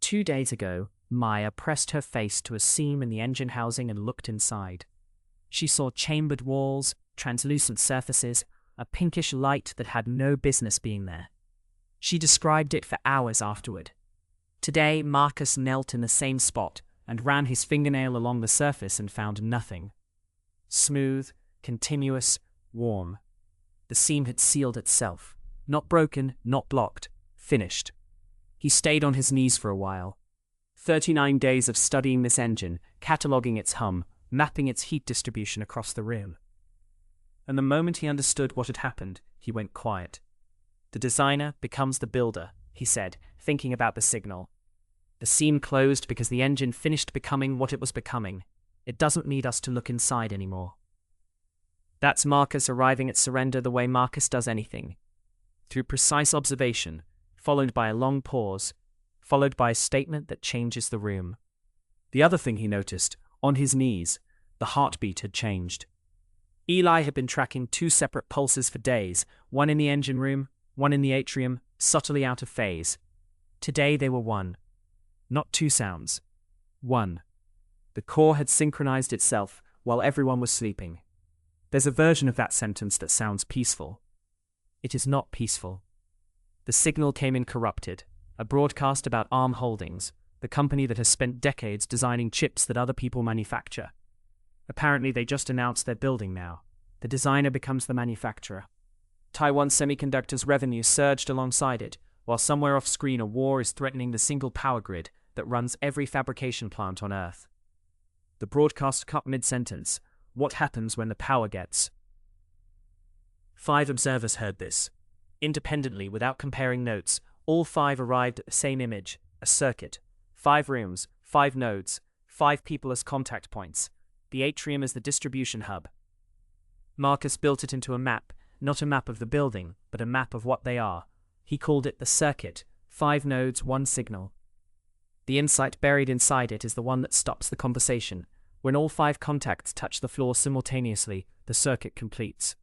2 days ago, Maya pressed her face to a seam in the engine housing and looked inside. She saw chambered walls, translucent surfaces, a pinkish light that had no business being there. She described it for hours afterward. Today, Marcus knelt in the same spot and ran his fingernail along the surface and found nothing. Smooth, continuous, warm. The seam had sealed itself. Not broken, not blocked. Finished. He stayed on his knees for a while. 39 days of studying this engine, cataloguing its hum, mapping its heat distribution across the rim. And the moment he understood what had happened, he went quiet. The designer becomes the builder, he said, thinking about the signal. The seam closed because the engine finished becoming what it was becoming. It doesn't need us to look inside anymore. That's Marcus arriving at surrender the way Marcus does anything. Through precise observation, followed by a long pause, followed by a statement that changes the room. The other thing he noticed, on his knees, the heartbeat had changed. Eli had been tracking 2 separate pulses for days, one in the engine room, one in the atrium, subtly out of phase. Today they were one. Not 2 sounds. One. The core had synchronized itself while everyone was sleeping. There's a version of that sentence that sounds peaceful. It is not peaceful. The signal came in corrupted, a broadcast about ARM Holdings, the company that has spent decades designing chips that other people manufacture. Apparently they just announced they're building now. The designer becomes the manufacturer. Taiwan Semiconductor's revenue surged alongside it, while somewhere off-screen a war is threatening the single power grid that runs every fabrication plant on Earth. The broadcast cut mid-sentence. What happens when the power gets? 5 observers heard this. Independently, without comparing notes, all 5 arrived at the same image, a circuit. 5 rooms, 5 nodes, 5 people as contact points. The atrium as the distribution hub. Marcus built it into a map, not a map of the building, but a map of what they are. He called it the circuit, 5 nodes, 1 signal. The insight buried inside it is the one that stops the conversation. When all 5 contacts touch the floor simultaneously, the circuit completes.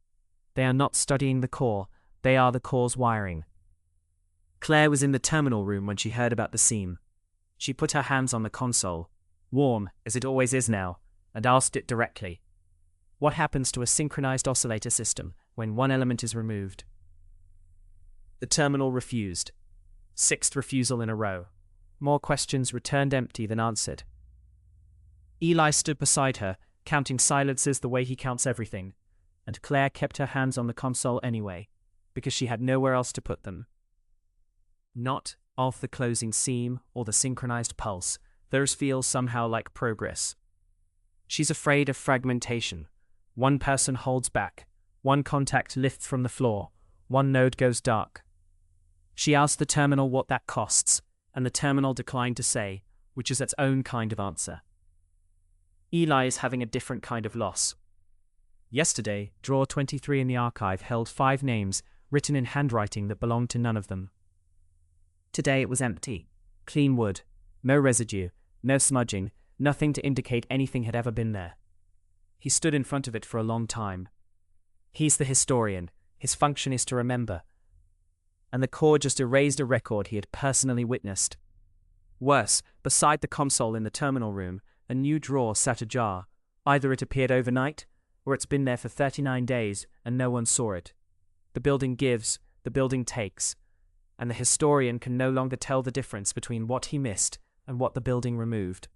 They are not studying the core, they are the core's wiring. Claire was in the terminal room when she heard about the seam. She put her hands on the console, warm, as it always is now, and asked it directly. What happens to a synchronized oscillator system when one element is removed? The terminal refused. 6th refusal in a row. More questions returned empty than answered. Eli stood beside her, counting silences the way he counts everything, and Claire kept her hands on the console anyway, because she had nowhere else to put them. Not of the closing seam or the synchronized pulse. Those feel somehow like progress. She's afraid of fragmentation. One person holds back. One contact lifts from the floor. One node goes dark. She asked the terminal what that costs, and the terminal declined to say, which is its own kind of answer. Eli is having a different kind of loss. Yesterday, drawer 23 in the archive held 5 names written in handwriting that belonged to none of them. Today it was empty. Clean wood. No residue. No smudging. Nothing to indicate anything had ever been there. He stood in front of it for a long time. He's the historian. His function is to remember. And the core just erased a record he had personally witnessed. Worse, beside the console in the terminal room, a new drawer sat ajar. Either it appeared overnight, or it's been there for 39 days and no one saw it. The building gives, the building takes, and the historian can no longer tell the difference between what he missed and what the building removed.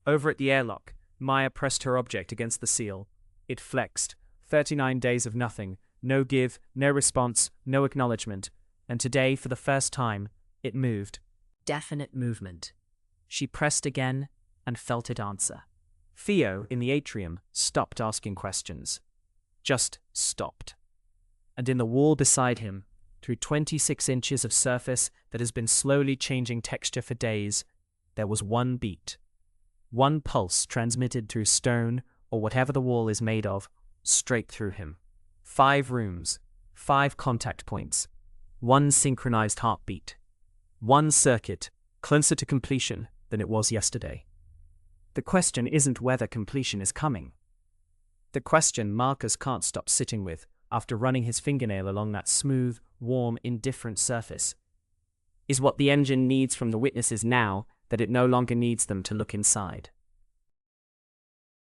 Over at the airlock, Maya pressed her object against the seal. It flexed. 39 days of nothing, no give, no response, no acknowledgement, and today, for the first time, it moved. Definite movement. She pressed again and felt it answer. Theo, in the atrium, stopped asking questions. Just stopped. And in the wall beside him, through 26 inches of surface that has been slowly changing texture for days, there was one beat. One pulse transmitted through stone, or whatever the wall is made of, straight through him. 5 rooms, 5 contact points, 1 synchronized heartbeat. 1 circuit, closer to completion than it was yesterday. The question isn't whether completion is coming. The question Marcus can't stop sitting with after running his fingernail along that smooth, warm, indifferent surface. is what the engine needs from the witnesses now that it no longer needs them to look inside.